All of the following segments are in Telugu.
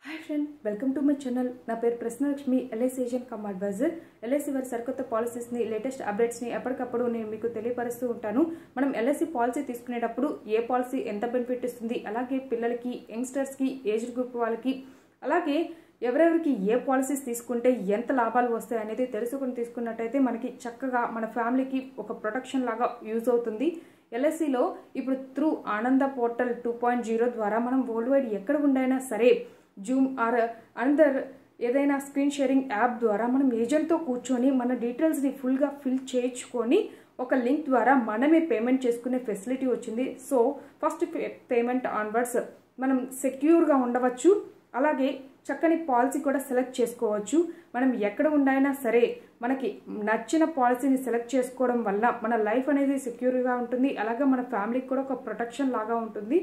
Hi friend, welcome to my channel. నా పేరు Prasannalakshmi, LIC agent cum advisor. LIC వారి సరికొత్త పాలసీస్ని, లేటెస్ట్ అప్డేట్స్ని ఎప్పటికప్పుడు నేను మీకు తెలియపరుస్తూ ఉంటాను. మనం ఎల్ఐసి పాలసీ తీసుకునేటప్పుడు ఏ పాలసీ ఎంత బెనిఫిట్ ఇస్తుంది, అలాగే పిల్లలకి, యంగ్స్టర్స్కి, ఏజ్డ్ గ్రూప్ వాళ్ళకి, అలాగే ఎవరెవరికి ఏ పాలసీస్ తీసుకుంటే ఎంత లాభాలు వస్తాయి అనేది తెలుసుకుని తీసుకున్నట్టయితే మనకి చక్కగా మన ఫ్యామిలీకి ఒక ప్రొటెక్షన్ లాగా యూజ్ అవుతుంది. ఎల్ఐసిలో ఇప్పుడు త్రూ ఆనంద పోర్టల్ 2.0 ద్వారా మనం వరల్డ్ వైడ్ ఎక్కడ ఉండైనా సరే జూమ్ ఆర్ అందర్ ఏదైనా స్క్రీన్ షేరింగ్ యాప్ ద్వారా మనం ఏజెంట్తో కూర్చొని మన డీటెయిల్స్ని ఫుల్గా ఫిల్ చేయించుకొని ఒక లింక్ ద్వారా మనమే పేమెంట్ చేసుకునే ఫెసిలిటీ వచ్చింది. సో ఫస్ట్ పేమెంట్ ఆన్వర్డ్స్ మనం సెక్యూర్గా ఉండవచ్చు. అలాగే చక్కని పాలసీ కూడా సెలెక్ట్ చేసుకోవచ్చు. మనం ఎక్కడ ఉండైనా సరే మనకి నచ్చిన పాలసీని సెలెక్ట్ చేసుకోవడం వల్ల మన లైఫ్ అనేది సెక్యూర్గా ఉంటుంది. అలాగే మన ఫ్యామిలీకి కూడా ఒక ప్రొటెక్షన్ లాగా ఉంటుంది.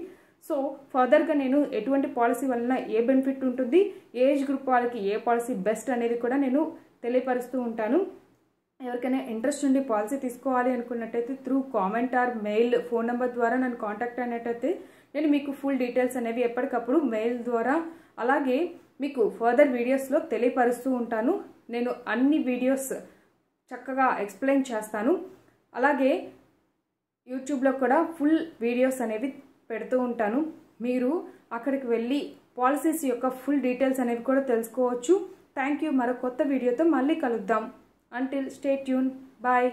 సో ఫర్దర్గా నేను ఎటువంటి పాలసీ వలన ఏ బెనిఫిట్ ఉంటుంది, ఏజ్ గ్రూప్ వాళ్ళకి ఏ పాలసీ బెస్ట్ అనేది కూడా నేను తెలియపరుస్తూ ఉంటాను. ఎవరికైనా ఇంట్రెస్ట్ ఉండి పాలసీ తీసుకోవాలి అనుకున్నట్టయితే through comment or mail, phone number ద్వారా నన్ను కాంటాక్ట్ అయినట్టయితే నేను మీకు ఫుల్ డీటెయిల్స్ అనేవి ఎప్పటికప్పుడు మెయిల్ ద్వారా అలాగే మీకు ఫర్దర్ వీడియోస్లో తెలియపరుస్తూ ఉంటాను. నేను అన్ని వీడియోస్ చక్కగా ఎక్స్ప్లెయిన్ చేస్తాను. అలాగే యూట్యూబ్లో కూడా ఫుల్ వీడియోస్ అనేవి పెడుతూ ఉంటాను. మీరు అక్కడికి వెళ్ళి పాలసీస్ యొక్క ఫుల్ డీటెయిల్స్ అనేవి కూడా తెలుసుకోవచ్చు. Thank you. మరో కొత్త వీడియోతో మళ్ళీ కలుద్దాం. Until stay tune. బాయ్.